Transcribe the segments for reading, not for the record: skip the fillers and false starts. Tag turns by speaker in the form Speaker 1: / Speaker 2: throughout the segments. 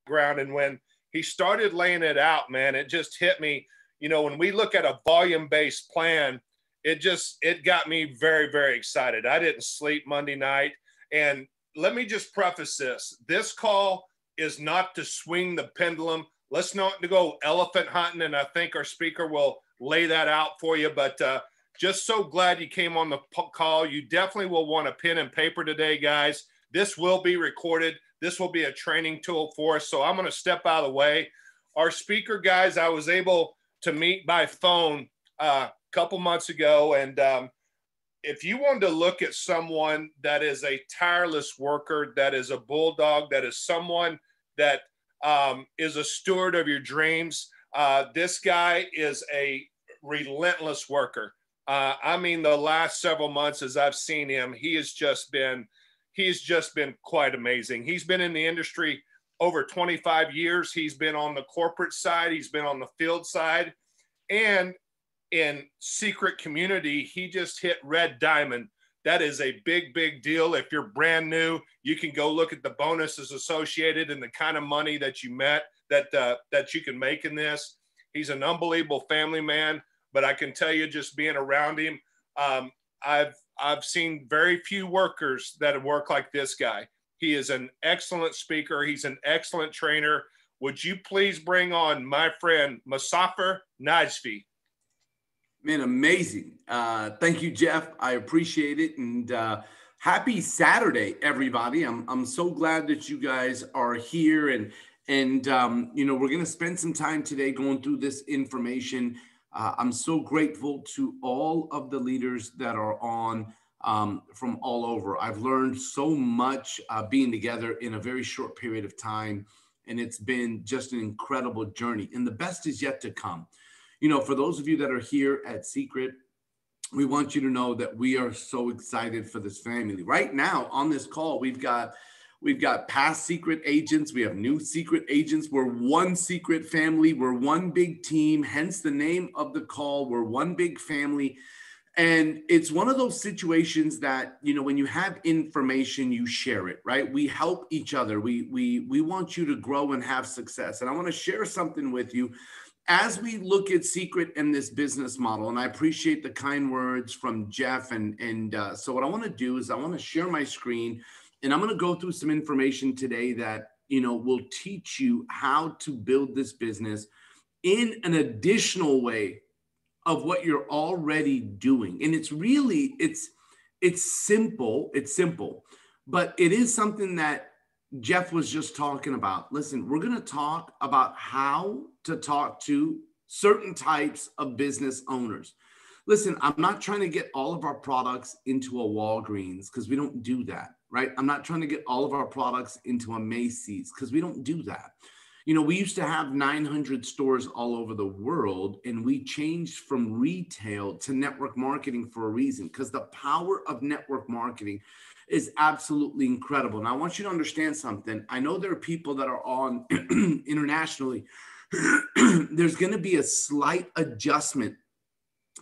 Speaker 1: background. And when he started laying it out, man, it just hit me. You know, when we look at a volume-based plan, it got me very, very excited. I didn't sleep Monday night. And let me just preface this. This call is not to swing the pendulum. Let's not to go elephant hunting. And I think our speaker will lay that out for you. But just so glad you came on the call. You definitely will want a pen and paper today, guys. This will be recorded. This will be a training tool for us. So I'm going to step out of the way. Our speaker, guys, I was able to meet by phone a couple months ago. And if you wanted to look at someone that is a tireless worker, that is a bulldog, that is someone that is a steward of your dreams, this guy is a relentless worker. I mean, the last several months as I've seen him, he's just been quite amazing. He's been in the industry over 25 years. He's been on the corporate side. He's been on the field side. And in Seacret community, he just hit red diamond. That is a big, big deal. If you're brand new, you can go look at the bonuses associated and the kind of money that you met that you can make in this. He's an unbelievable family man, but I can tell you, just being around him, I've seen very few workers that work like this guy. He is an excellent speaker. He's an excellent trainer. Would you please bring on my friend, Musafir Najfi?
Speaker 2: Man, amazing. Thank you, Jeff. I appreciate it. And happy Saturday, everybody. I'm so glad that you guys are here. And you know, we're going to spend some time today going through this information. I'm so grateful to all of the leaders that are on from all over. I've learned so much being together in a very short period of time. And it's been just an incredible journey. And the best is yet to come. You know, for those of you that are here at Seacret, we want you to know that we are so excited for this family. Right now on this call, we've got past Seacret agents. We have new Seacret agents. We're one Seacret family. We're one big team, hence the name of the call. We're one big family. And it's one of those situations that, you know, when you have information, you share it, right? We help each other. We want you to grow and have success. And I want to share something with you as we look at Seacret and this business model. And I appreciate the kind words from Jeff. So what I want to do is I want to share my screen, and I'm going to go through some information today that, you know, will teach you how to build this business in an additional way of what you're already doing. And it's really, it's simple, but it is something that Jeff was just talking about. Listen, we're going to talk about how to talk to certain types of business owners. Listen, I'm not trying to get all of our products into a Walgreens because we don't do that, right? I'm not trying to get all of our products into a Macy's because we don't do that. You know, we used to have 900 stores all over the world, and we changed from retail to network marketing for a reason, because the power of network marketing is absolutely incredible. And I want you to understand something. I know there are people that are on internationally. There's going to be a slight adjustment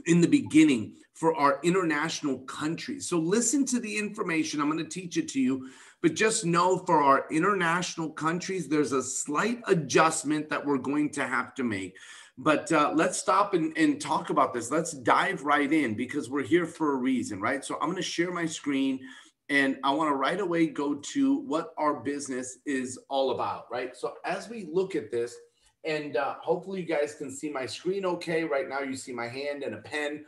Speaker 2: in the beginning for our international countries. So listen to the information. I'm going to teach it to you. But just know for our international countries, there's a slight adjustment that we're going to have to make. But let's stop and talk about this. Let's dive right in because we're here for a reason, right? So I'm going to share my screen, and I want to right away go to what our business is all about, right? So as we look at this, and hopefully you guys can see my screen okay. Right now you see my hand and a pen.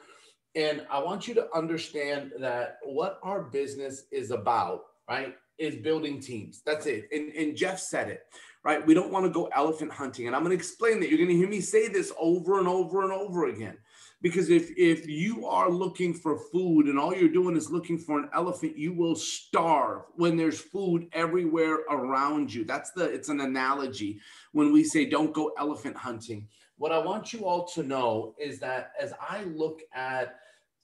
Speaker 2: And I want you to understand that what our business is about, right, is building teams. That's it. And Jeff said it, right? We don't want to go elephant hunting. And I'm going to explain that. You're going to hear me say this over and over and over again. Because if you are looking for food and all you're doing is looking for an elephant, you will starve when there's food everywhere around you. It's an analogy when we say don't go elephant hunting. What I want you all to know is that as I look at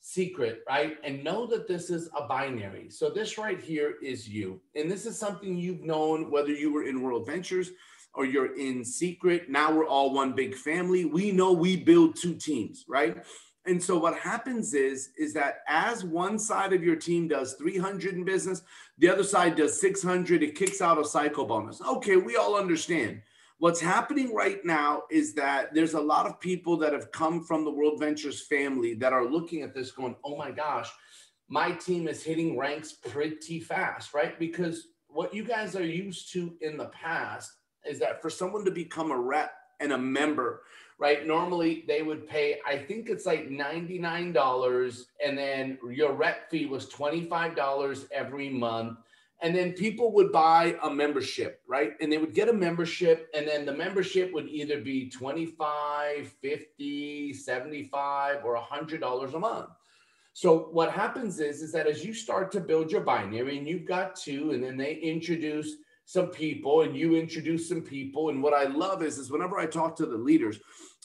Speaker 2: Seacret, right? And know that this is a binary. So this right here is you. And this is something you've known, whether you were in World Ventures or you're in Seacret. Now we're all one big family. We know we build two teams, right? And so what happens is that as one side of your team does 300 in business, the other side does 600, it kicks out a cycle bonus. Okay, we all understand. What's happening right now is that there's a lot of people that have come from the World Ventures family that are looking at this going, oh my gosh, my team is hitting ranks pretty fast, right? Because what you guys are used to in the past is that for someone to become a rep and a member, right? Normally they would pay, I think it's like $99, and then your rep fee was $25 every month. And then people would buy a membership, right? And they would get a membership, and then the membership would either be $25, $50, $75, or $100 a month. So what happens is that as you start to build your binary, and you've got two, and then they introduce some people, and you introduce some people. And what I love is whenever I talk to the leaders,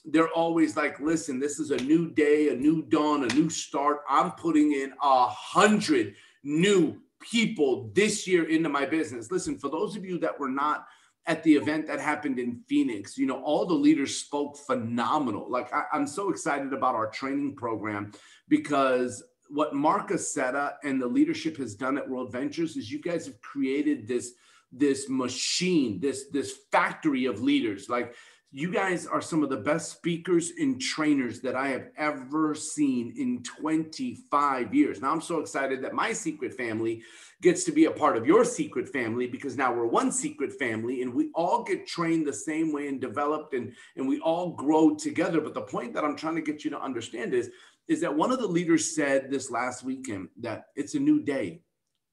Speaker 2: they're always like, listen, this is a new day, a new dawn, a new start. I'm putting in 100 new people this year into my business. Listen, for those of you that were not at the event that happened in Phoenix, you know, all the leaders spoke phenomenal. Like I'm so excited about our training program, because what Mark Aceta and the leadership has done at World Ventures is you guys have created this machine, this factory of leaders. Like, you guys are some of the best speakers and trainers that I have ever seen in 25 years. Now, I'm so excited that my Seacret family gets to be a part of your Seacret family, because now we're one Seacret family, and we all get trained the same way and developed, and we all grow together. But the point that I'm trying to get you to understand is that one of the leaders said this last weekend, that it's a new day.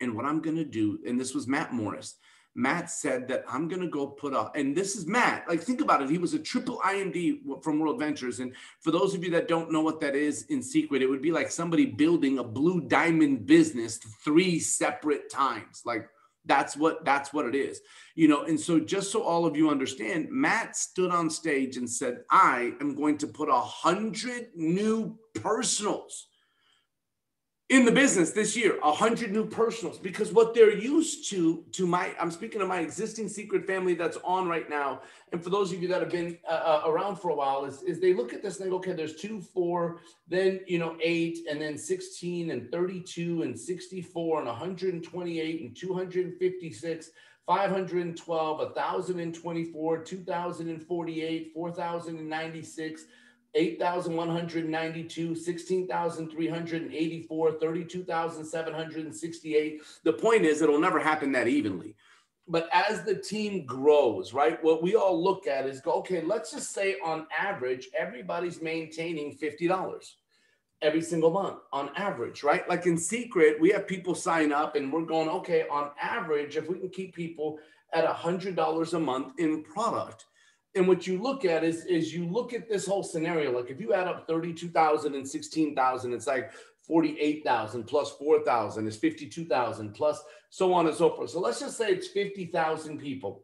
Speaker 2: And what I'm going to do, and this was Matt Morris, Matt said that I'm going to go put up, and this is Matt, like, think about it. He was a triple IMD from World Ventures. And for those of you that don't know what that is in Seacret, it would be like somebody building a blue diamond business 3 separate times. Like, that's what it is, you know? And so just so all of you understand, Matt stood on stage and said, I am going to put 100 new personals in the business this year, 100 new personals, because what they're used to I'm speaking to my existing Seacret family that's on right now. And for those of you that have been around for a while, is they look at this and they go, okay, there's 2, 4, then, 8, and then 16 and 32 and 64 and 128 and 256, 512, 1,024, 2,048, 4,096, 8,192, 16,384, 32,768. The point is, it'll never happen that evenly. But as the team grows, right, what we all look at is go, okay, let's just say on average, everybody's maintaining $50 every single month on average, right? Like in Seacret, we have people sign up and we're going, okay, on average, if we can keep people at $100 a month in product. And what you look at is you look at this whole scenario. Like, if you add up 32,000 and 16,000, it's like 48,000 plus 4,000 is 52,000 plus so on and so forth. So let's just say it's 50,000 people,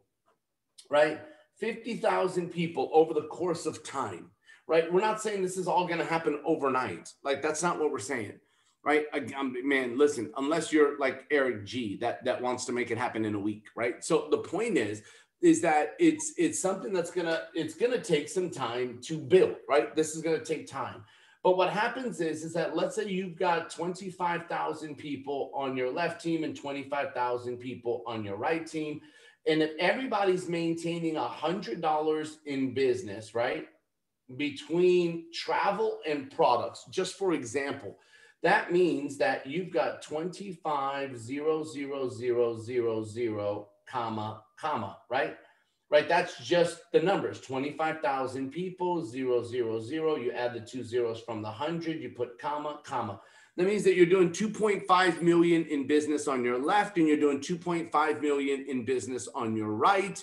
Speaker 2: right? 50,000 people over the course of time, right? We're not saying this is all going to happen overnight. Like, that's not what we're saying, right? Man, listen, unless you're like Eric G that wants to make it happen in a week, right? So the point is that it's something that's gonna take some time to build, right? This is gonna take time. But what happens is that, let's say you've got 25,000 people on your left team and 25,000 people on your right team. And if everybody's maintaining $100 in business, right, between travel and products, just for example, that means that you've got 25,000,000, comma, right? Right. That's just the numbers. 25,000 people, 000. You add the 2 zeros from the 100, you put comma. That means that you're doing 2.5 million in business on your left, and you're doing 2.5 million in business on your right.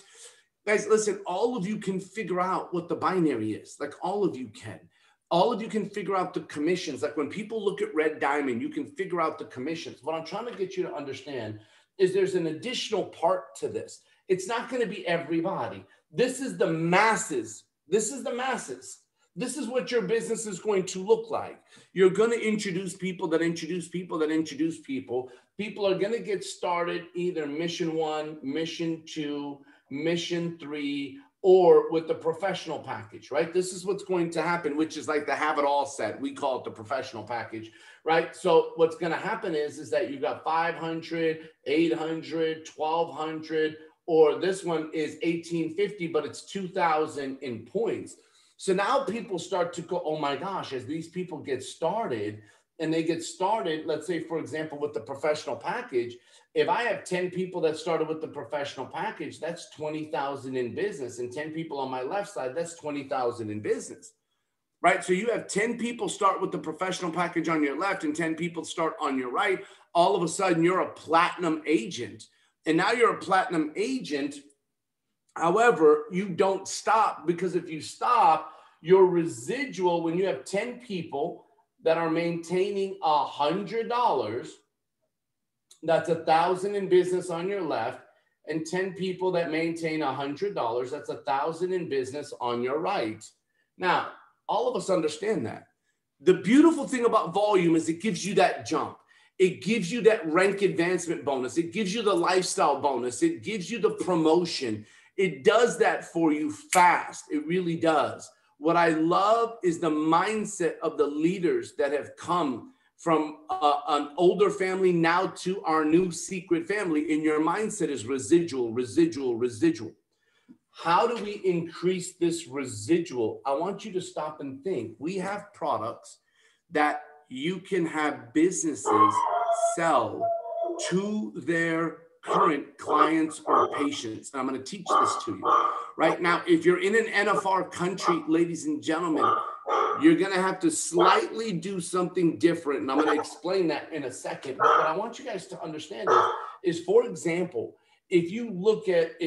Speaker 2: Guys, listen, all of you can figure out what the binary is. Like, all of you can. All of you can figure out the commissions. Like, when people look at Red Diamond, you can figure out the commissions. What I'm trying to get you to understand is there's an additional part to this. It's not going to be everybody. This is the masses. This is the masses. This is what your business is going to look like. You're going to introduce people that introduce people that introduce people. People are going to get started either mission 1, mission 2, mission 3, or with the professional package, right? This is what's going to happen, which is like the have it all set. We call it the professional package, right? So what's going to happen is that you got 500, 800, 1200, or this one is 1850, but it's 2000 in points. So now people start to go, oh my gosh, as these people get started, and they get started, let's say, for example, with the professional package, if I have 10 people that started with the professional package, that's 20,000 in business. And 10 people on my left side, that's 20,000 in business, right? So you have 10 people start with the professional package on your left and 10 people start on your right. All of a sudden, you're a platinum agent. And now you're a platinum agent. However, you don't stop, because if you stop, your residual, when you have 10 people that are maintaining $100, that's 1,000 in business on your left, and 10 people that maintain $100, that's 1,000 in business on your right. Now, all of us understand that. The beautiful thing about volume is it gives you that jump. It gives you that rank advancement bonus. It gives you the lifestyle bonus. It gives you the promotion. It does that for you fast. It really does. What I love is the mindset of the leaders that have come from an older family now to our new Seacret family. And your mindset is residual, residual, residual. How do we increase this residual? I want you to stop and think. We have products that you can have businesses sell to their current clients or patients. And I'm going to teach this to you. Right now, if you're in an NFR country, ladies and gentlemen, you're going to have to slightly do something different. And I'm going to explain that in a second. But what I want you guys to understand is for example, if you look at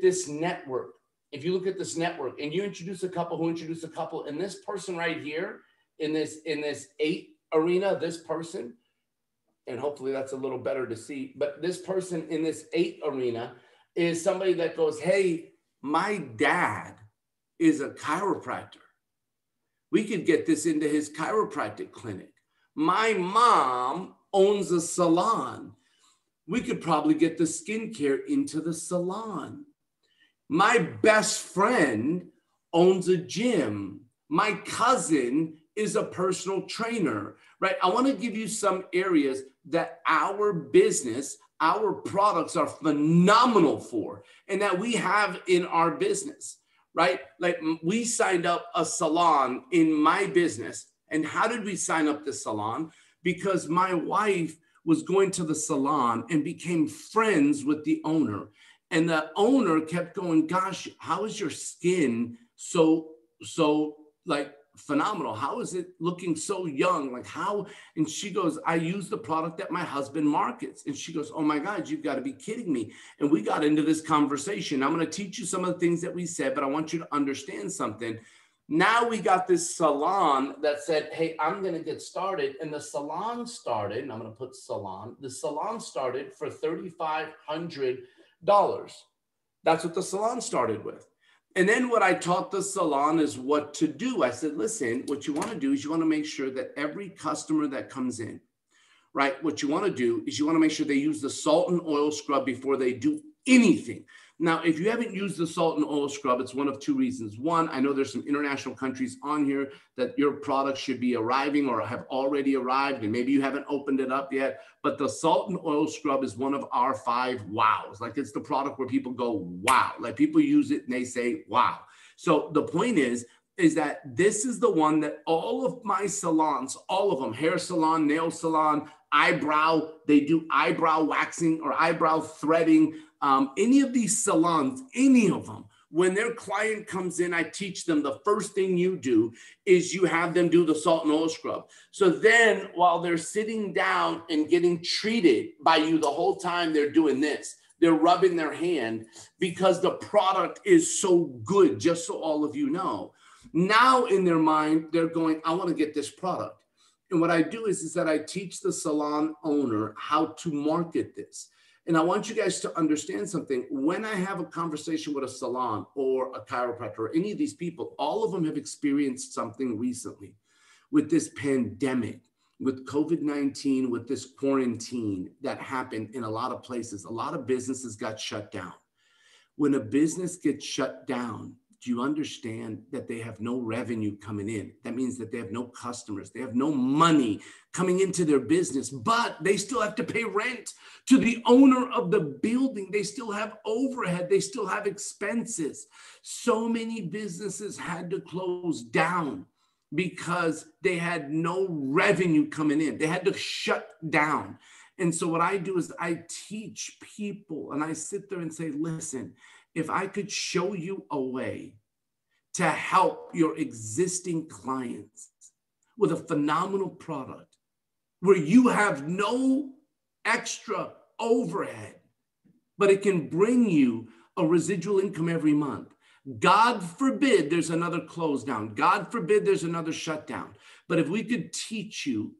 Speaker 2: this network, and you introduce a couple who introduce a couple, and this person right here in this 8 arena, this person, and hopefully that's a little better to see, but this person in this 8 arena is somebody that goes, hey, my dad is a chiropractor. We could get this into his chiropractic clinic. My mom owns a salon. We could probably get the skincare into the salon. My best friend owns a gym. My cousin is a personal trainer, right? I want to give you some areas that our business, our products are phenomenal for, and that we have in our business, right? Like we signed up a salon in my business. And how did we sign up the salon? Because my wife was going to the salon and became friends with the owner. And the owner kept going, gosh, how is your skin so like phenomenal? How is it looking so young? Like how? And she goes, I use the product that my husband markets. And she goes, oh my God, you've got to be kidding me. And we got into this conversation. I'm going to teach you some of the things that we said, but I want you to understand something. Now we got this salon that said, hey, I'm going to get started. And the salon started, and I'm going to put salon. The salon started for $3,500. That's what the salon started with. And then what I taught the salon is what to do. I said, listen, what you want to do is you want to make sure that every customer that comes in, right? What you want to do is you want to make sure they use the salt and oil scrub before they do anything. Now, if you haven't used the salt and oil scrub, it's one of 2 reasons. One, I know there's some international countries on here that your product should be arriving or have already arrived, and maybe you haven't opened it up yet. But the salt and oil scrub is one of our 5 wows. Like it's the product where people go, wow. Like people use it and they say, wow. So the point is that this is the one that all of my salons, all of them, hair salon, nail salon, eyebrow, they do eyebrow waxing or eyebrow threading. Any of these salons, any of them, when their client comes in, I teach them the first thing you do is you have them do the salt and oil scrub. So then while they're sitting down and getting treated by you the whole time, they're doing this. They're rubbing their hand because the product is so good, just so all of you know. Now in their mind, they're going, I want to get this product. And what I do is that I teach the salon owner how to market this. And I want you guys to understand something. When I have a conversation with a salon or a chiropractor or any of these people, all of them have experienced something recently with this pandemic, with COVID-19, with this quarantine that happened in a lot of places. A lot of businesses got shut down. When a business gets shut down, do you understand that they have no revenue coming in? That means that they have no customers. They have no money coming into their business, but they still have to pay rent to the owner of the building. They still have overhead. They still have expenses. So many businesses had to close down because they had no revenue coming in. They had to shut down. And so what I do is I teach people, and I sit there and say, listen, if I could show you a way to help your existing clients with a phenomenal product where you have no extra overhead, but it can bring you a residual income every month. God forbid there's another close down. God forbid there's another shutdown. But if we could teach you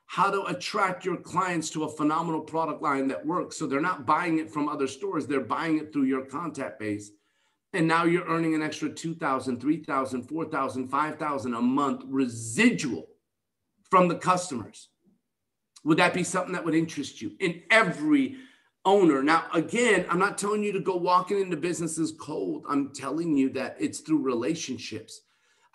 Speaker 2: how to attract your clients to a phenomenal product line that works, so they're not buying it from other stores, they're buying it through your contact base. And now you're earning an extra $2,000, $3,000, $4,000, $5,000 a month residual from the customers. Would that be something that would interest you? In every owner. Now, again, I'm not telling you to go walking into businesses cold. I'm telling you that it's through relationships.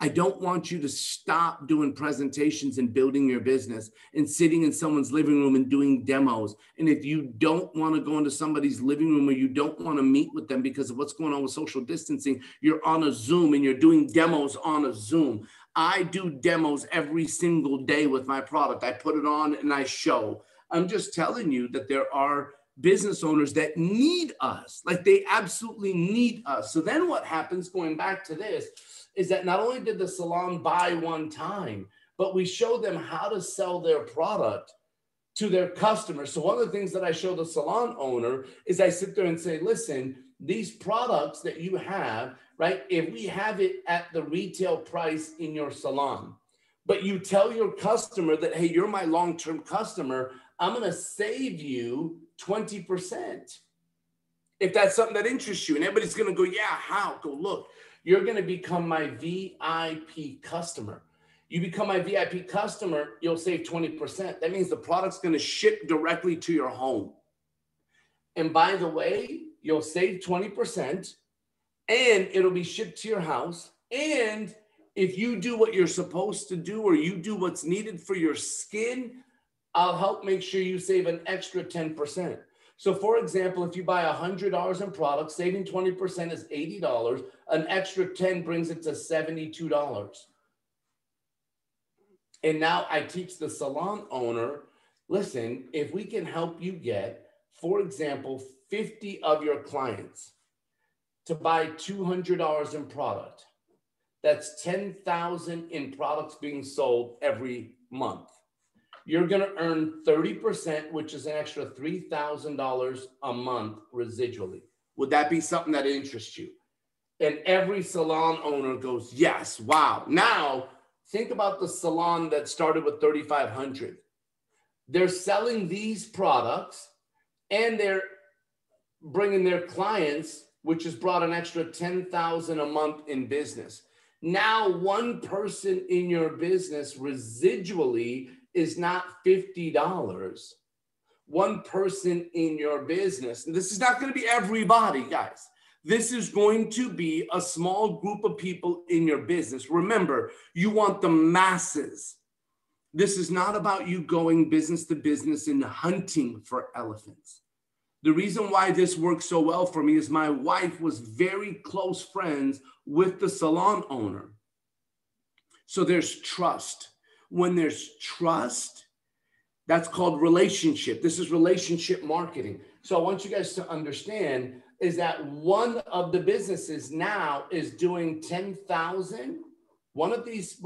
Speaker 2: I don't want you to stop doing presentations and building your business and sitting in someone's living room and doing demos. And if you don't want to go into somebody's living room or you don't want to meet with them because of what's going on with social distancing, you're on a Zoom and you're doing demos on a Zoom. I do demos every single day with my product. I put it on and I show. I'm just telling you that there are business owners that need us, like they absolutely need us. So then what happens, going back to this, is that not only did the salon buy one time, but we show them how to sell their product to their customers. So one of the things that I show the salon owner is I sit there and say, listen, these products that you have, right? If we have it at the retail price in your salon, but you tell your customer that, hey, you're my long-term customer, I'm going to save you 20%. If that's something that interests you, and everybody's going to go, yeah, how? Go look. You're going to become my VIP customer. You become my VIP customer, you'll save 20%. That means the product's going to ship directly to your home. And by the way, you'll save 20% and it'll be shipped to your house. And if you do what you're supposed to do, or you do what's needed for your skin, I'll help make sure you save an extra 10%. So for example, if you buy $100 in products, saving 20% is $80. An extra 10 brings it to $72. And now I teach the salon owner, listen, if we can help you get, for example, 50 of your clients to buy $200 in product, that's $10,000 in products being sold every month. You're going to earn 30%, which is an extra $3,000 a month residually. Would that be something that interests you? And every salon owner goes, yes, wow. Now, think about the salon that started with $3,500. They're selling these products and they're bringing their clients, which has brought an extra $10,000 a month in business. Now, one person in your business residually is not $50. One person in your business, and this is not going to be everybody, guys. This is going to be a small group of people in your business. Remember, you want the masses. This is not about you going business to business and hunting for elephants. The reason why this works so well for me is my wife was very close friends with the salon owner. So there's trust. When there's trust, that's called relationship. This is relationship marketing. So I want you guys to understand is that one of the businesses now is doing 10,000, one of these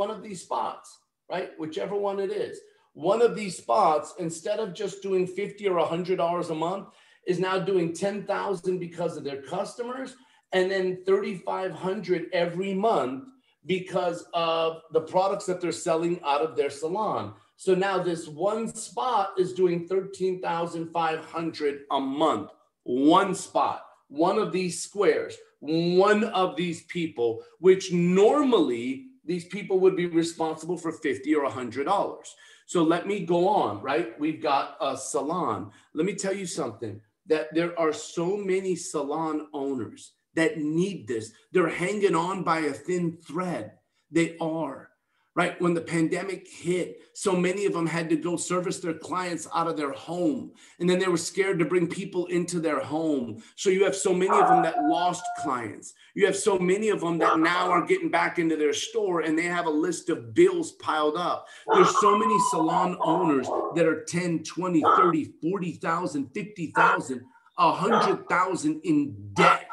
Speaker 2: spots, right? Whichever one it is. One of these spots, instead of just doing $50 or $100 a month, is now doing 10,000 because of their customers, and then 3,500 every month because of the products that they're selling out of their salon. So now this one spot is doing 13,500 a month. One spot, one of these squares, one of these people, which normally these people would be responsible for $50 or $100. So let me go on, right? We've got a salon. Let me tell you something, that there are so many salon owners that need this. They're hanging on by a thin thread. They are. Right? When the pandemic hit, so many of them had to go service their clients out of their home. And then they were scared to bring people into their home. So you have so many of them that lost clients. You have so many of them that now are getting back into their store and they have a list of bills piled up. There's so many salon owners that are 10, 20, 30, 40,000, 50,000, 100,000 in debt,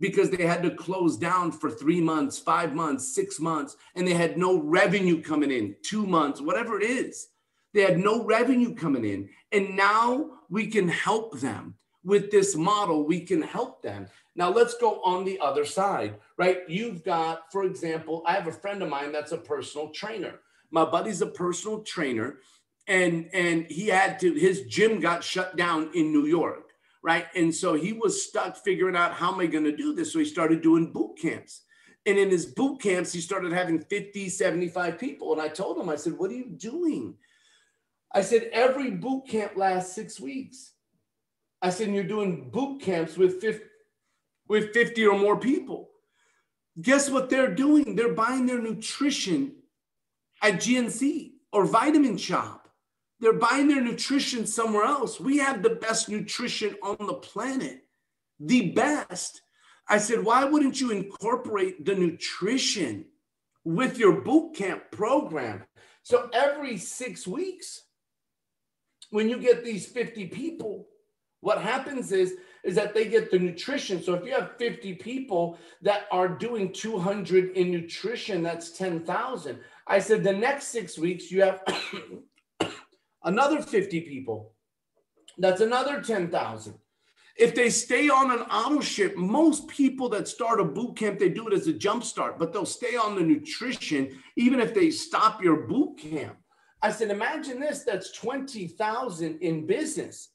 Speaker 2: because they had to close down for 3 months, 5 months, 6 months, and they had no revenue coming in, 2 months, whatever it is. They had no revenue coming in. And now we can help them with this model. We can help them. Now let's go on the other side, right? You've got, for example, I have a friend of mine that's a personal trainer. My buddy's a personal trainer, and he had to, his gym got shut down in New York. Right. And so he was stuck figuring out, how am I going to do this? So he started doing boot camps. And in his boot camps, he started having 50, 75 people. And I told him, I said, what are you doing? I said, every boot camp lasts 6 weeks. I said, and you're doing boot camps with 50 or more people. Guess what they're doing? They're buying their nutrition at GNC or Vitamin Shop. They're buying their nutrition somewhere else. We have the best nutrition on the planet, the best. I said, why wouldn't you incorporate the nutrition with your boot camp program? So every 6 weeks, when you get these 50 people, what happens is that they get the nutrition. So if you have 50 people that are doing 200 in nutrition, that's 10,000. I said, the next 6 weeks, you have another 50 people. That's another 10,000. If they stay on an auto ship, most people that start a boot camp, they do it as a jump start, but they'll stay on the nutrition even if they stop your boot camp. I said, imagine this, that's 20,000 in business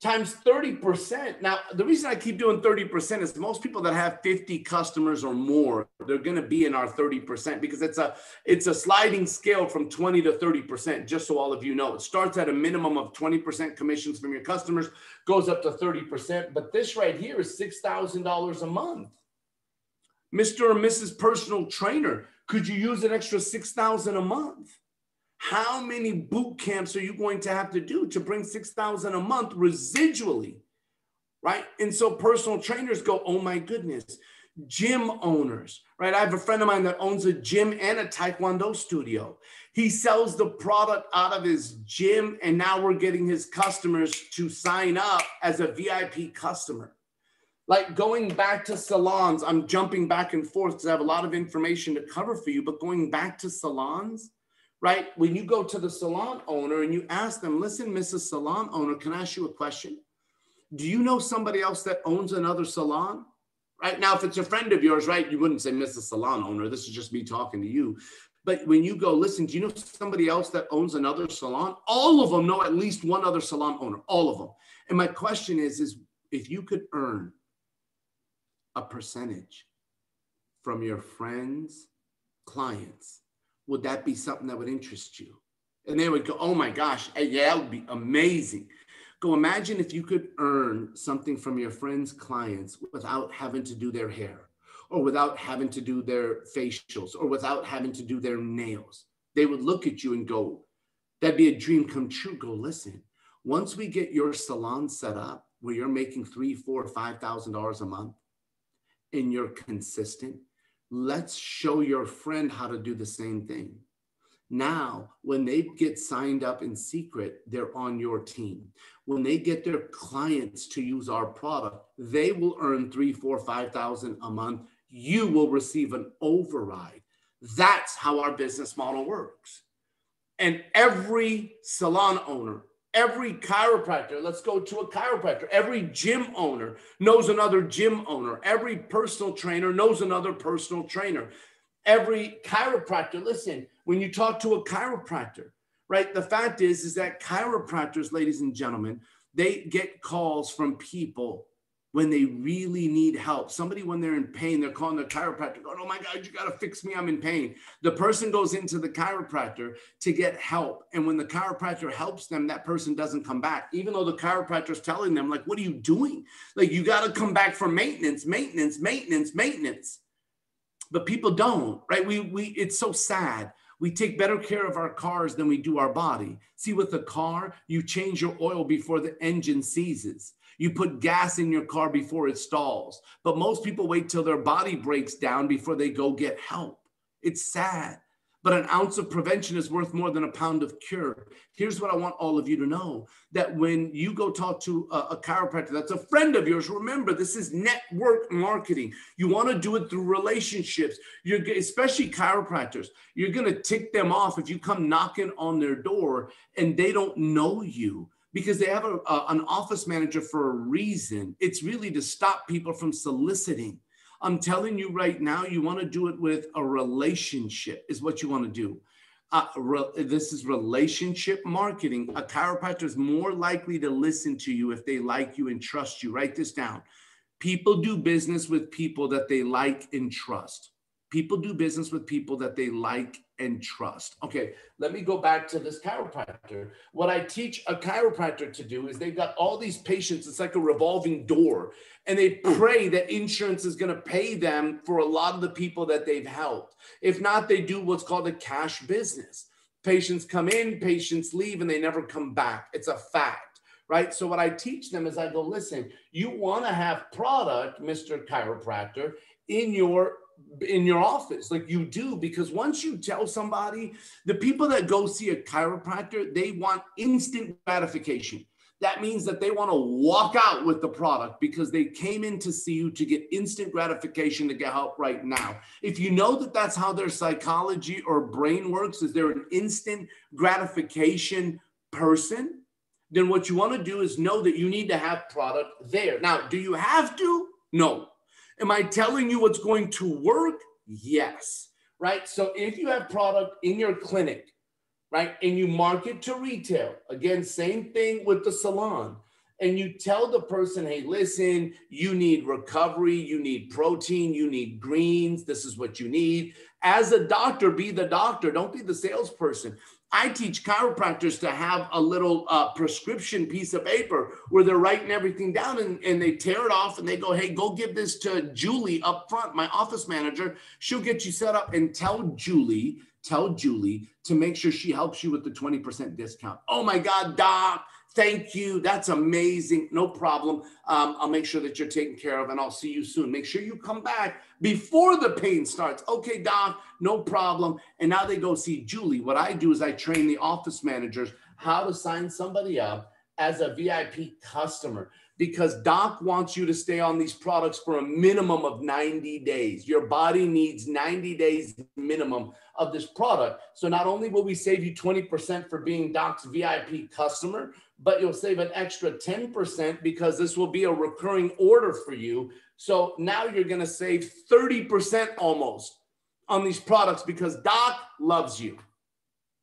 Speaker 2: times 30%. Now, the reason I keep doing 30% is most people that have 50 customers or more, they're going to be in our 30%, because it's a sliding scale from 20 to 30%, just so all of you know. It starts at a minimum of 20% commissions from your customers, goes up to 30%. But this right here is $6,000 a month. Mr. or Mrs. Personal Trainer, could you use an extra $6,000 a month? How many boot camps are you going to have to do to bring $6,000 a month residually, right? And so personal trainers go, oh my goodness. Gym owners, right? I have a friend of mine that owns a gym and a Taekwondo studio. He sells the product out of his gym, and now we're getting his customers to sign up as a VIP customer. Like going back to salons, I'm jumping back and forth because I have a lot of information to cover for you, but going back to salons, right? When you go to the salon owner and you ask them, listen, Mrs. Salon owner, can I ask you a question? Do you know somebody else that owns another salon? Right now, if it's a friend of yours, right, you wouldn't say Mrs. Salon owner. This is just me talking to you. But when you go, listen, do you know somebody else that owns another salon? All of them know at least one other salon owner, all of them. And my question is if you could earn a percentage from your friends' clients, would that be something that would interest you? And they would go, oh my gosh, yeah, that would be amazing. Go imagine if you could earn something from your friends' clients without having to do their hair, or without having to do their facials, or without having to do their nails. They would look at you and go, that'd be a dream come true. Go, listen, once we get your salon set up where you're making $3,000, $4,000, $5,000 a month and you're consistent, let's show your friend how to do the same thing. Now, when they get signed up in Seacret, they're on your team. When they get their clients to use our product, they will earn $3,000, $4,000, $5,000 a month. You will receive an override. That's how our business model works. And every salon owner, every chiropractor, let's go to a chiropractor, every gym owner knows another gym owner. Every personal trainer knows another personal trainer. Every chiropractor, listen, when you talk to a chiropractor, right? The fact is that chiropractors, ladies and gentlemen, they get calls from people when they really need help. Somebody, when they're in pain, they're calling their chiropractor going, oh my God, you got to fix me, I'm in pain. The person goes into the chiropractor to get help. And when the chiropractor helps them, that person doesn't come back, even though the chiropractor is telling them, like, what are you doing? Like, you got to come back for maintenance. But people don't, right? It's so sad. We take better care of our cars than we do our body. See, with a car, you change your oil before the engine seizes. You put gas in your car before it stalls. But most people wait till their body breaks down before they go get help. It's sad. But an ounce of prevention is worth more than a pound of cure. Here's what I want all of you to know, that when you go talk to a chiropractor that's a friend of yours, remember, this is network marketing. You want to do it through relationships. Especially chiropractors, you're going to tick them off if you come knocking on their door and they don't know you, because they have an office manager for a reason. It's really to stop people from soliciting. I'm telling you right now, you want to do it with a relationship is what you want to do. This is relationship marketing. A chiropractor is more likely to listen to you if they like you and trust you. Write this down. People do business with people that they like and trust. People do business with people that they like and trust. Okay, let me go back to this chiropractor. What I teach a chiropractor to do is they've got all these patients. It's like a revolving door. And they pray that insurance is going to pay them for a lot of the people that they've helped. If not, they do what's called a cash business. Patients come in, patients leave, and they never come back. It's a fact, right? So what I teach them is I go, listen, you want to have product, Mr. Chiropractor, in your office, like you do, because once you tell somebody, the people that go see a chiropractor, they want instant gratification. That means that they want to walk out with the product because they came in to see you to get instant gratification, to get help right now. If you know that that's how their psychology or brain works, is they're an instant gratification person, then what you want to do is know that you need to have product there. Now, do you have to? No. Am I telling you what's going to work? Yes, right? So if you have product in your clinic, right, and you market to retail, again, same thing with the salon, and you tell the person, hey, listen, you need recovery, you need protein, you need greens, this is what you need. As a doctor, be the doctor, don't be the salesperson. I teach chiropractors to have a little prescription piece of paper where they're writing everything down, and they tear it off and they go, hey, go give this to Julie up front, my office manager. She'll get you set up, and tell Julie to make sure she helps you with the 20% discount. Oh my God, doc, thank you. That's amazing. No problem. I'll make sure that you're taken care of, and I'll see you soon. Make sure you come back before the pain starts. Okay, doc, no problem. And now they go see Julie. What I do is I train the office managers how to sign somebody up as a VIP customer, because doc wants you to stay on these products for a minimum of 90 days. Your body needs 90 days minimum of this product. So not only will we save you 20% for being doc's VIP customer, but you'll save an extra 10% because this will be a recurring order for you. So now you're going to save 30% almost on these products because doc loves you.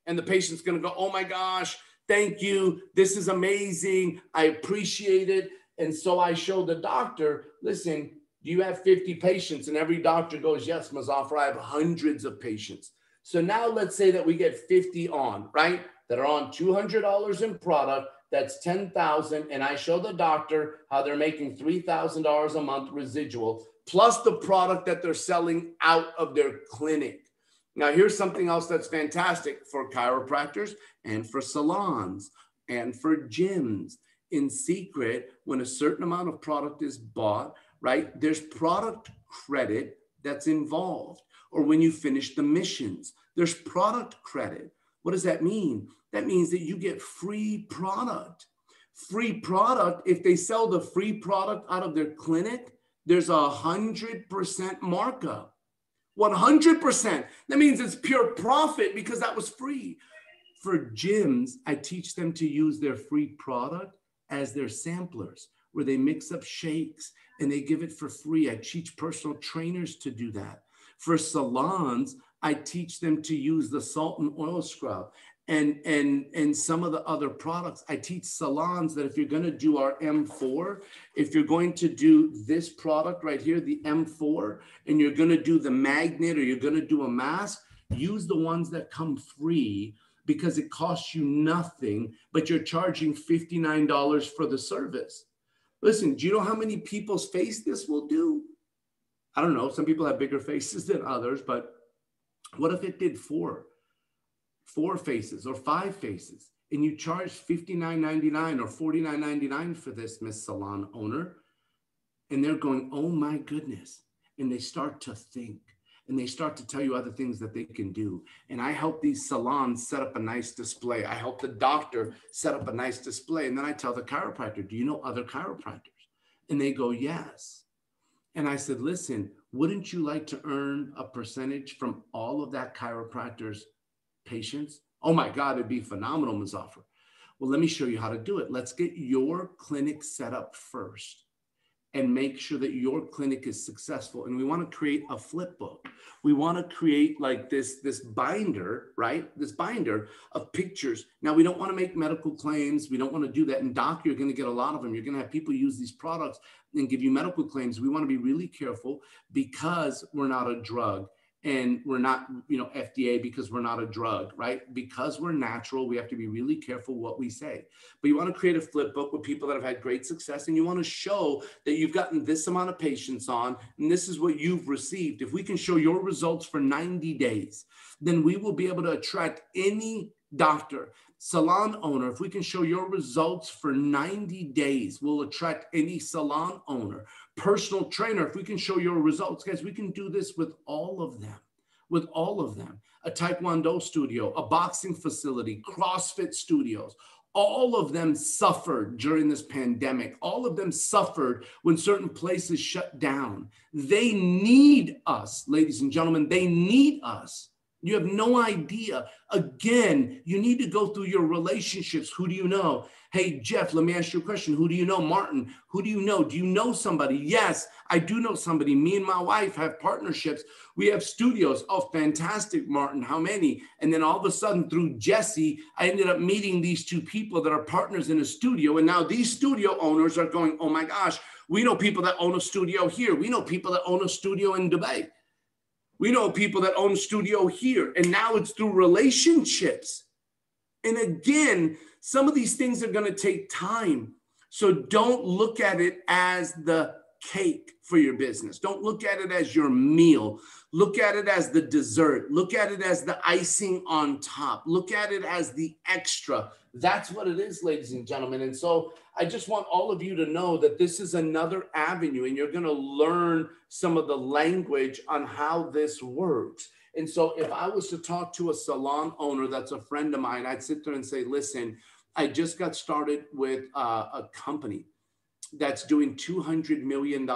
Speaker 2: And the patient's going to go, oh my gosh, thank you. This is amazing. I appreciate it. And so I show the doctor, listen, do you have 50 patients? And every doctor goes, yes, Mazafar, I have hundreds of patients. So now let's say that we get 50 on, right? That are on $200 in product. That's $10,000. And I show the doctor how they're making $3,000 a month residual, plus the product that they're selling out of their clinic. Now, here's something else that's fantastic for chiropractors and for salons and for gyms. In Seacret, when a certain amount of product is bought, right, there's product credit that's involved. Or when you finish the missions, there's product credit. What does that mean? That means that you get free product. Free product, if they sell the free product out of their clinic, there's 100% markup. 100%. That means it's pure profit because that was free. For gyms, I teach them to use their free product as their samplers, where they mix up shakes and they give it for free. I teach personal trainers to do that. For salons, I teach them to use the salt and oil scrub and some of the other products. I teach salons that if you're going to do our M4, if you're going to do this product right here, the M4, and you're going to do the magnet or you're going to do a mask, use the ones that come free because it costs you nothing, but you're charging $59 for the service. Listen, do you know how many people's face this will do? I don't know. Some people have bigger faces than others, but what if it did four faces or 5 faces, and you charge $59.99 or $49.99 for this, Miss Salon owner, and they're going, oh my goodness, and they start to think, and they start to tell you other things that they can do. And I help these salons set up a nice display. I help the doctor set up a nice display, and then I tell the chiropractor, do you know other chiropractors? And they go, yes. And I said, listen, wouldn't you like to earn a percentage from all of that chiropractor's patients? Oh my God, it'd be phenomenal, Muzaffar. Well, let me show you how to do it. Let's get your clinic set up first and make sure that your clinic is successful. And we want to create a flip book. We want to create like this binder, right? This binder of pictures. Now, we don't want to make medical claims. We don't want to do that. And doc, you're going to get a lot of them. You're going to have people use these products and give you medical claims. We want to be really careful because we're not a drug. And we're not, FDA because we're not a drug, right? Because we're natural, we have to be really careful what we say. But you want to create a flip book with people that have had great success, and you want to show that you've gotten this amount of patients on, and this is what you've received. If we can show your results for 90 days, then we will be able to attract any doctor, salon owner. If we can show your results for 90 days, we'll attract any salon owner. Personal trainer, if we can show your results, guys, we can do this with all of them, a Taekwondo studio, a boxing facility, CrossFit studios. All of them suffered during this pandemic. All of them suffered when certain places shut down. They need us, ladies and gentlemen, they need us. You have no idea. Again, you need to go through your relationships. Who do you know? Hey, Jeff, let me ask you a question. Who do you know? Martin, who do you know? Do you know somebody? Yes, I do know somebody. Me and my wife have partnerships. We have studios. Oh, fantastic, Martin. How many? And then all of a sudden through Jesse, I ended up meeting these 2 people that are partners in a studio. And now these studio owners are going, oh my gosh, we know people that own a studio here. We know people that own a studio in Dubai. We know people that own a studio here, and now it's through relationships. And again, some of these things are going to take time. So don't look at it as the cake for your business. Don't look at it as your meal. Look at it as the dessert. Look at it as the icing on top. Look at it as the extra. That's what it is, ladies and gentlemen. And so I just want all of you to know that this is another avenue, and you're going to learn some of the language on how this works. And so if I was to talk to a salon owner that's a friend of mine, I'd sit there and say, listen, I just got started with a company that's doing $200 million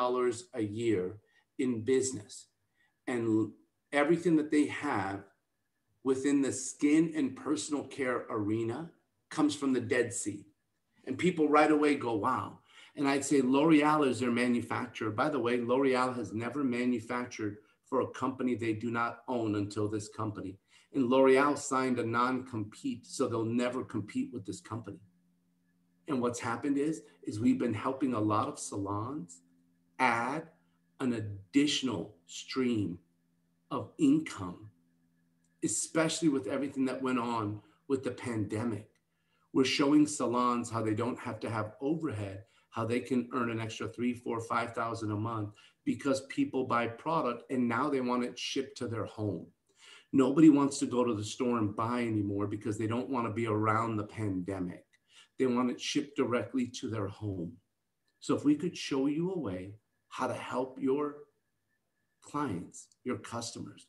Speaker 2: a year in business. And everything that they have within the skin and personal care arena comes from the Dead Sea. And people right away go, wow. And I'd say L'Oreal is their manufacturer. By the way, L'Oreal has never manufactured for a company they do not own until this company. And L'Oreal signed a non-compete, so they'll never compete with this company. And what's happened is we've been helping a lot of salons add an additional stream of income, especially with everything that went on with the pandemic. We're showing salons how they don't have to have overhead, how they can earn an extra $3,000, $4,000, $5,000 a month because people buy product and now they want it shipped to their home. Nobody wants to go to the store and buy anymore because they don't want to be around the pandemic. They want it shipped directly to their home. So if we could show you a way how to help your clients, your customers,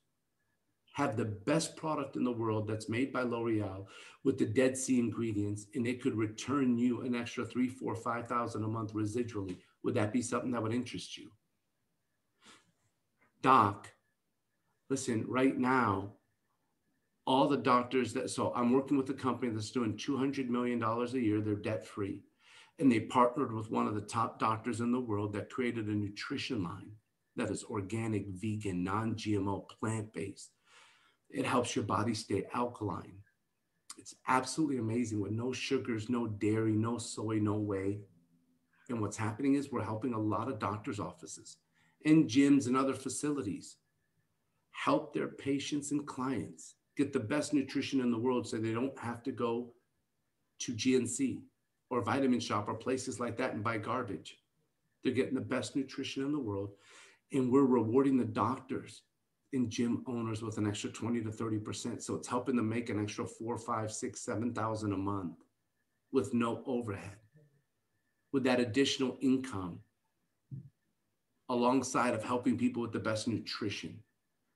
Speaker 2: have the best product in the world that's made by L'Oreal with the Dead Sea ingredients, and it could return you an extra $3,000, $4,000, $5,000 a month residually, would that be something that would interest you? Doc, listen, right now, all the doctors so I'm working with a company that's doing $200 million a year. They're debt-free. And they partnered with one of the top doctors in the world that created a nutrition line that is organic, vegan, non-GMO, plant-based. It helps your body stay alkaline. It's absolutely amazing with no sugars, no dairy, no soy, no whey. And what's happening is we're helping a lot of doctors' offices and gyms and other facilities help their patients and clients get the best nutrition in the world so they don't have to go to GNC or Vitamin Shop or places like that and buy garbage. They're getting the best nutrition in the world. And we're rewarding the doctors and gym owners with an extra 20 to 30%. So it's helping them make an extra 4, 5, 6, 7,000 a month with no overhead, with that additional income alongside of helping people with the best nutrition.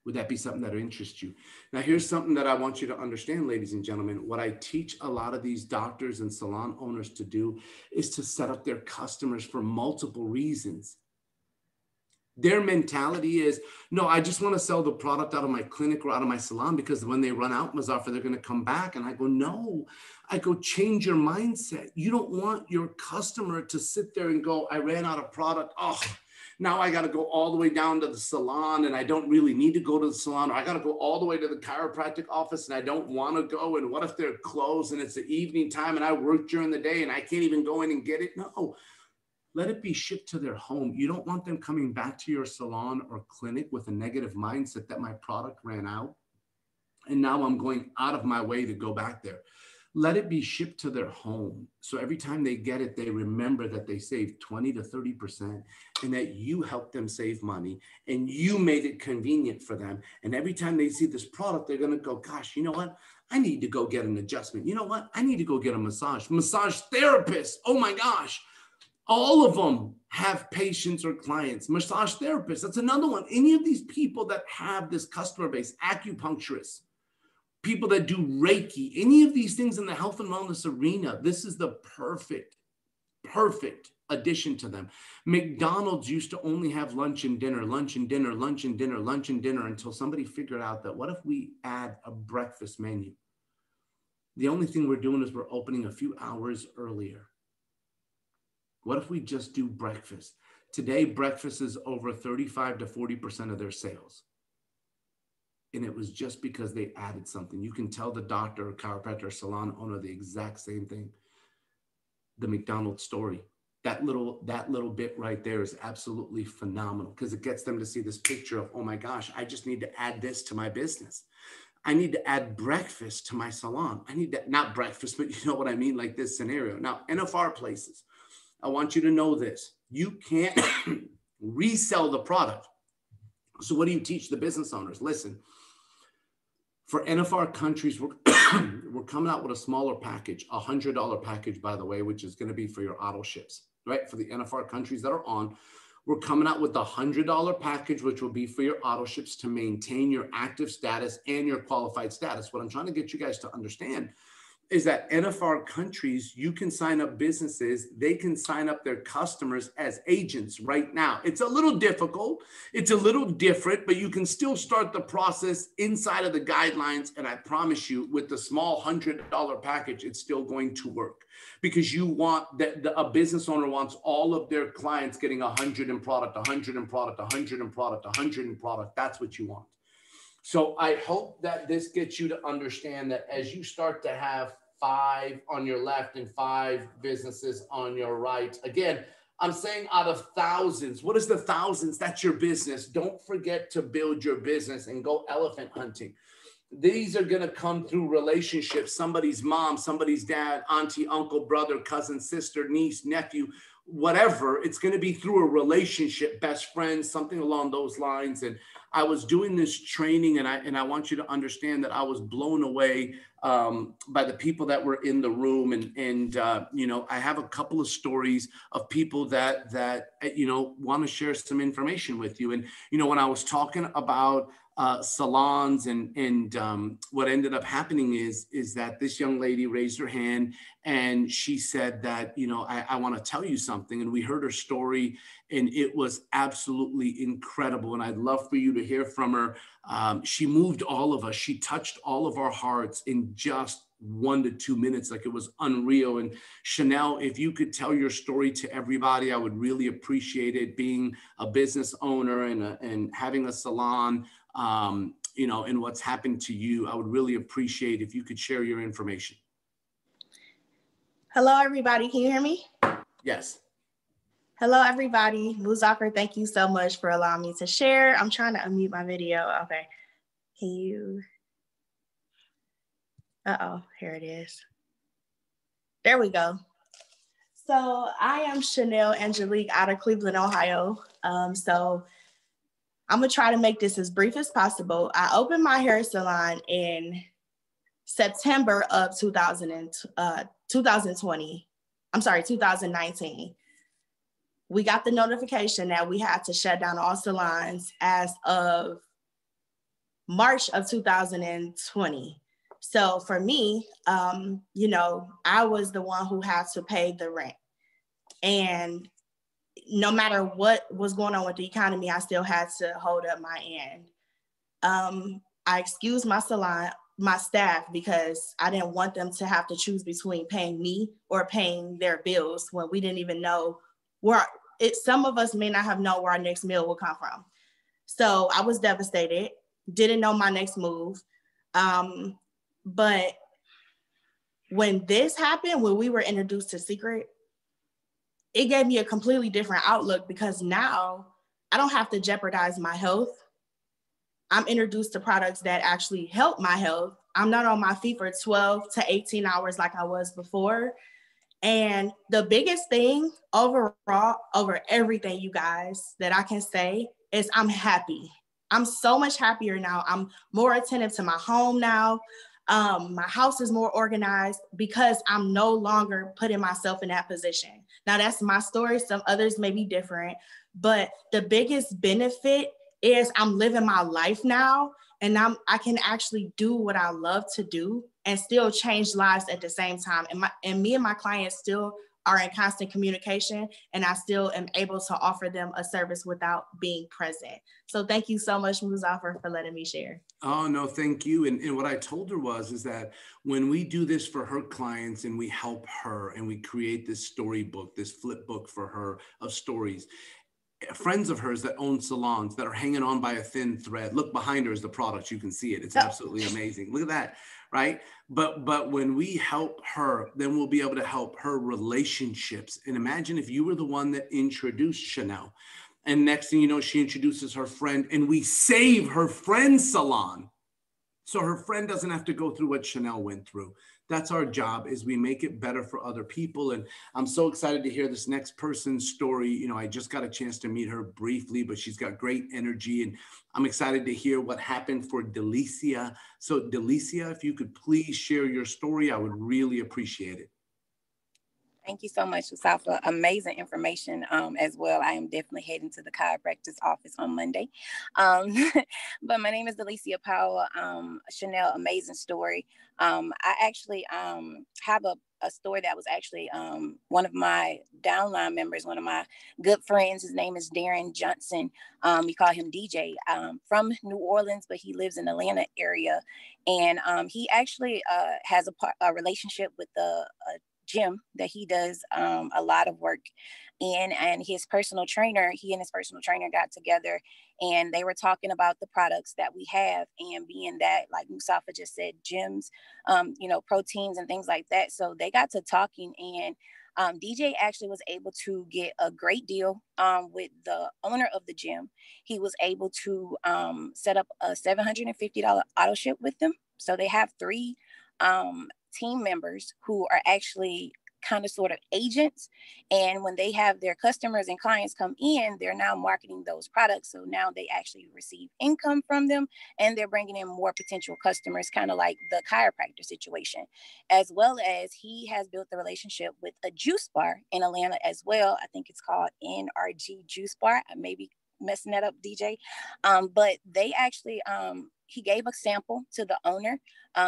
Speaker 2: Would that be something that interests you? Now, here's something that I want you to understand, ladies and gentlemen. What I teach a lot of these doctors and salon owners to do is to set up their customers for multiple reasons. Their mentality is, no, I just want to sell the product out of my clinic or out of my salon because when they run out, Mazafar, they're going to come back. And I go, no, I go, change your mindset. You don't want your customer to sit there and go, I ran out of product. Oh, now I got to go all the way down to the salon and I don't really need to go to the salon, or I got to go all the way to the chiropractic office and I don't want to go. And what if they're closed and it's the evening time and I work during the day and I can't even go in and get it? No, let it be shipped to their home. You don't want them coming back to your salon or clinic with a negative mindset that my product ran out and now I'm going out of my way to go back there. Let it be shipped to their home. So every time they get it, they remember that they saved 20 to 30% and that you helped them save money and you made it convenient for them. And every time they see this product, they're going to go, gosh, you know what? I need to go get an adjustment. You know what? I need to go get a massage. Massage therapist. Oh my gosh. All of them have patients or clients. Massage therapists. That's another one. Any of these people that have this customer base, acupuncturists, people that do Reiki, any of these things in the health and wellness arena, this is the perfect addition to them. McDonald's used to only have lunch and dinner, lunch and dinner, lunch and dinner, lunch and dinner until somebody figured out that what if we add a breakfast menu? The only thing we're doing is we're opening a few hours earlier. What if we just do breakfast? Today, breakfast is over 35 to 40% of their sales. And it was just because they added something. You can tell the doctor or chiropractor or salon owner the exact same thing. The McDonald's story. That little bit right there is absolutely phenomenal because it gets them to see this picture of, oh my gosh, I just need to add this to my business. I need to add breakfast to my salon. I need to, not breakfast, but you know what I mean, like this scenario. Now, NFR places, I want you to know this. You can't resell the product. So what do you teach the business owners? Listen, for NFR countries, we're coming out with a smaller package, a $100 package, by the way, which is going to be for your auto ships, right? For the NFR countries that are on, we're coming out with the $100 package, which will be for your auto ships to maintain your active status and your qualified status. What I'm trying to get you guys to understand is that NFR countries, you can sign up businesses, they can sign up their customers as agents right now. It's a little difficult, it's a little different, but you can still start the process inside of the guidelines. And I promise you, with the small $100 package, it's still going to work because you want a business owner wants all of their clients getting 100 in product, 100 in product, 100 in product, 100 in product. That's what you want. So I hope that this gets you to understand that as you start to have 5 on your left and 5 businesses on your right, again, I'm saying out of thousands. What is the thousands? That's your business. Don't forget to build your business and go elephant hunting. These are going to come through relationships, somebody's mom, somebody's dad, auntie, uncle, brother, cousin, sister, niece, nephew, whatever. It's going to be through a relationship, best friends, something along those lines. And I was doing this training, and I want you to understand that I was blown away by the people that were in the room. And you know, I have a couple of stories of people that you know, want to share some information with you. And, you know, when I was talking about salons and what ended up happening is that this young lady raised her hand and she said that, you know, I want to tell you something. And we heard her story and it was absolutely incredible. And I'd love for you to hear from her. She moved all of us. She touched all of our hearts in just 1 to 2 minutes. Like, it was unreal. And Chanel, if you could tell your story to everybody, I would really appreciate it. Being a business owner and having a salon, you know, and what's happened to you, I would really appreciate if you could share your information.
Speaker 3: Hello, everybody. Can you hear me?
Speaker 2: Yes.
Speaker 3: Hello, everybody. Muzafer, thank you so much for allowing me to share. I'm trying to unmute my video. Okay. Can you? Uh-oh, here it is. There we go. So I am Chanel Angelique out of Cleveland, Ohio. So I'm gonna try to make this as brief as possible. I opened my hair salon in September of 2019. We got the notification that we had to shut down all salons as of March of 2020. So for me, you know, I was the one who had to pay the rent. And no matter what was going on with the economy, I still had to hold up my end. I excused my salon, my staff, because I didn't want them to have to choose between paying me or paying their bills when we didn't even know some of us may not have known where our next meal would come from. So I was devastated, didn't know my next move. But when this happened, when we were introduced to Seacret, it gave me a completely different outlook, because now I don't have to jeopardize my health. I'm introduced to products that actually help my health. I'm not on my feet for 12 to 18 hours like I was before. And the biggest thing overall, over everything, you guys, that I can say is I'm happy. I'm so much happier now. I'm more attentive to my home now. My house is more organized because I'm no longer putting myself in that position. Now, that's my story. Some others may be different, but the biggest benefit is I'm living my life now, and I can actually do what I love to do and still change lives at the same time. And me and my clients still are in constant communication, and I still am able to offer them a service without being present. So thank you so much, Muzafer, for letting me share.
Speaker 2: Oh, no, thank you. And what I told her is that when we do this for her clients and we help her and we create this storybook, this flip book for her of stories, friends of hers that own salons that are hanging on by a thin thread. Look, behind her is the product. You can see it. It's absolutely amazing. Look at that, right? But when we help her, then we'll be able to help her relationships. And imagine if you were the one that introduced Chanel, and next thing you know, she introduces her friend, and we save her friend's salon, so her friend doesn't have to go through what Chanel went through. That's our job, is we make it better for other people. And I'm so excited to hear this next person's story. You know, I just got a chance to meet her briefly, but she's got great energy, and I'm excited to hear what happened for Delicia. So Delicia, if you could please share your story, I would really appreciate it.
Speaker 4: Thank you so much, Muzafer. Amazing information as well. I am definitely heading to the chiropractor's office on Monday. But my name is Delicia Powell. Chanel, amazing story. I actually have a story that was actually one of my downline members, one of my good friends. His name is Darren Johnson. We call him DJ, from New Orleans, but he lives in the Atlanta area. And he actually has a relationship with the gym that he does a lot of work in, and he and his personal trainer got together, and they were talking about the products that we have, and being that, like Muzafer just said, gyms, you know, proteins and things like that. So they got to talking, and DJ actually was able to get a great deal with the owner of the gym. He was able to set up a $750 auto ship with them. So they have 3 team members who are actually kind of sort of agents. And when they have their customers and clients come in, they're now marketing those products. So now they actually receive income from them, and they're bringing in more potential customers, kind of like the chiropractor situation, as well as he has built the relationship with a juice bar in Atlanta as well. I think it's called NRG Juice Bar. I may be messing that up, DJ. But they actually, he gave a sample to the owner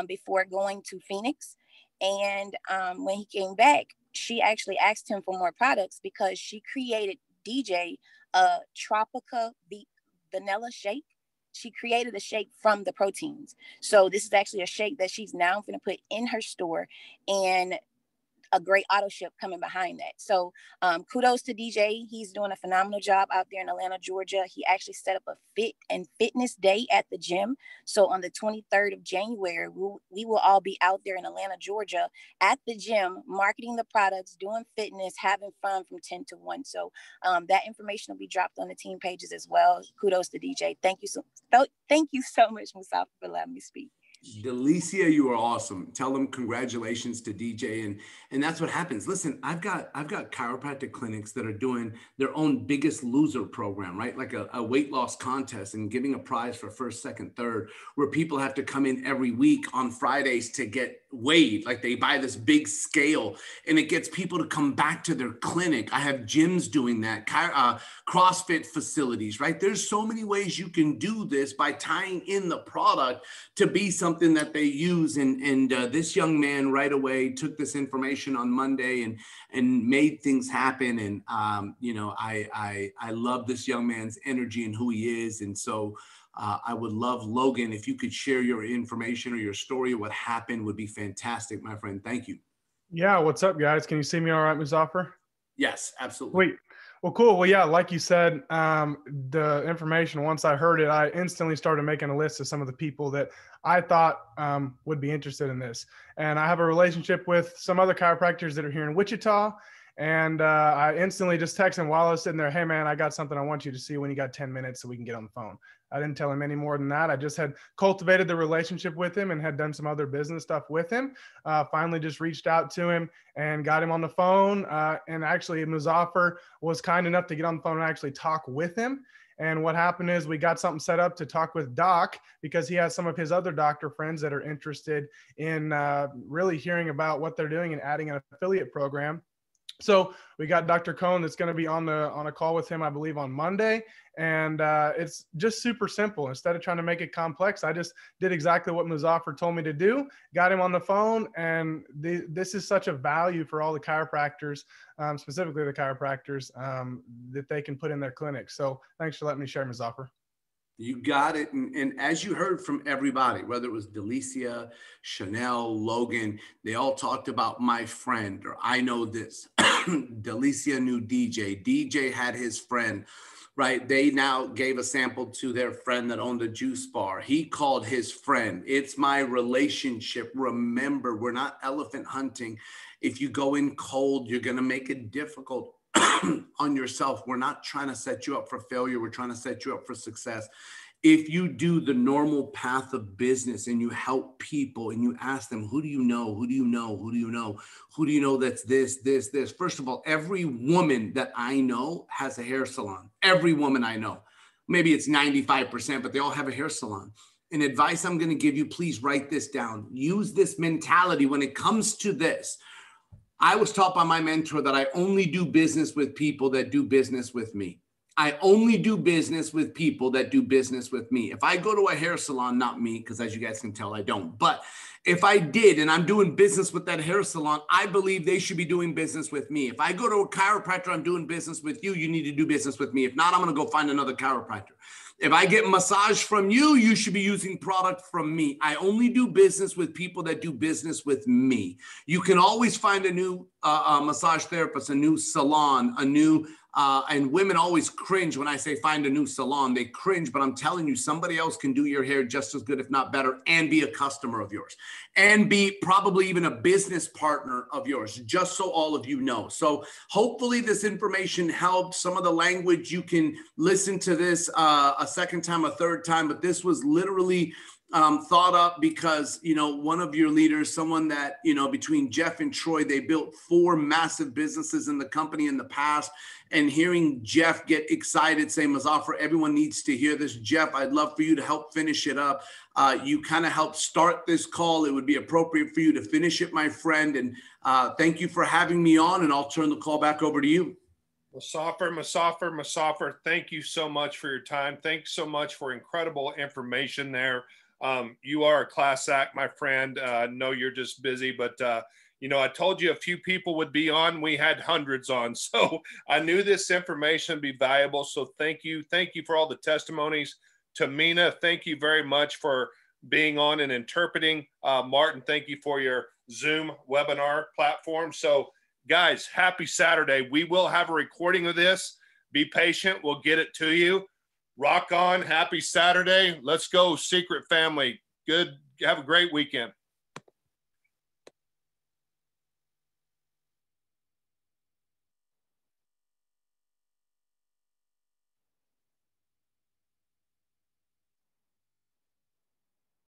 Speaker 4: before going to Phoenix. And when he came back, she actually asked him for more products, because she created DJ a Tropica vanilla shake. She created a shake from the proteins. So this is actually a shake that she's now going to put in her store. And a great auto ship coming behind that. So kudos to DJ. He's doing a phenomenal job out there in Atlanta, Georgia. He actually set up a fit and fitness day at the gym. So on the 23rd of January, we will all be out there in Atlanta, Georgia at the gym, marketing the products, doing fitness, having fun from 10 to 1. So that information will be dropped on the team pages as well. Kudos to DJ. Thank you so much, Mustafa, for letting me speak.
Speaker 2: Delicia, you are awesome. Tell them congratulations to DJ, and that's what happens. Listen, I've got chiropractic clinics that are doing their own Biggest Loser program, right? Like a weight loss contest and giving a prize for first, second, third, where people have to come in every week on Fridays to get weighed. Like they buy this big scale, and it gets people to come back to their clinic. I have gyms doing that, CrossFit facilities, right? There's so many ways you can do this by tying in the product to be something that they use. And this young man right away took this information on Monday and made things happen. And, I love this young man's energy and who he is. And so I would love, Logan, if you could share your information or your story of what happened would be fantastic, my friend. Thank you.
Speaker 5: Yeah. What's up, guys? Can you see me all right, Muzaffar?
Speaker 2: Yes, absolutely.
Speaker 5: Wait. Well, cool. Well, yeah, like you said, the information, once I heard it, I instantly started making a list of some of the people that I thought would be interested in this. And I have a relationship with some other chiropractors that are here in Wichita. And I instantly just texted him while I was sitting there, hey, man, I got something I want you to see when you got 10 minutes so we can get on the phone. I didn't tell him any more than that. I just had cultivated the relationship with him and had done some other business stuff with him. Finally just reached out to him and got him on the phone. And actually, Muzaffar was kind enough to get on the phone and actually talk with him. And what happened is we got something set up to talk with Doc because he has some of his other doctor friends that are interested in really hearing about what they're doing and adding an affiliate program. So we got Dr. Cohn that's going to be on a call with him, I believe, on Monday. And it's just super simple. Instead of trying to make it complex, I just did exactly what Muzaffar told me to do, got him on the phone. And this is such a value for all the chiropractors, specifically the chiropractors, that they can put in their clinics. So thanks for letting me share, Muzaffar.
Speaker 2: You got it. And as you heard from everybody, whether it was Delicia, Chanel, Logan, they all talked about my friend, or I know this. Delicia knew DJ. DJ had his friend, right? They now gave a sample to their friend that owned a juice bar. He called his friend. It's my relationship. Remember, we're not elephant hunting. If you go in cold, you're going to make it difficult on yourself. We're not trying to set you up for failure. We're trying to set you up for success. If you do the normal path of business and you help people and you ask them, who do you know? Who do you know? Who do you know? Who do you know that's this? First of all, every woman that I know has a hair salon. Every woman I know. Maybe it's 95%, but they all have a hair salon. And advice I'm going to give you, please write this down. Use this mentality when it comes to this. I was taught by my mentor that I only do business with people that do business with me. I only do business with people that do business with me. If I go to a hair salon, not me, because as you guys can tell, I don't. But if I did and I'm doing business with that hair salon, I believe they should be doing business with me. If I go to a chiropractor, I'm doing business with you. You need to do business with me. If not, I'm going to go find another chiropractor. If I get massage from you, you should be using product from me. I only do business with people that do business with me. You can always find a new massage therapist, a new salon, and women always cringe when I say find a new salon. They cringe, but I'm telling you, somebody else can do your hair just as good, if not better, and be a customer of yours and be probably even a business partner of yours, just so all of you know. So hopefully this information helped. Some of the language, you can listen to this a second time, a third time, but this was literally thought up because, one of your leaders, someone that, between Jeff and Troy, they built 4 massive businesses in the company in the past. And hearing Jeff get excited, say, Muzaffar, everyone needs to hear this. Jeff, I'd love for you to help finish it up. You kind of helped start this call. It would be appropriate for you to finish it, my friend. And thank you for having me on, and I'll turn the call back over to you.
Speaker 1: Muzaffar, thank you so much for your time. Thanks so much for incredible information there. You are a class act, my friend. I know you're just busy, but I told you a few people would be on. We had hundreds on. So I knew this information would be valuable. So thank you. Thank you for all the testimonies. Tamina, thank you very much for being on and interpreting. Martin, thank you for your Zoom webinar platform. So guys, happy Saturday. We will have a recording of this. Be patient. We'll get it to you. Rock on. Happy Saturday. Let's go, Seacret family. Good. Have a great weekend.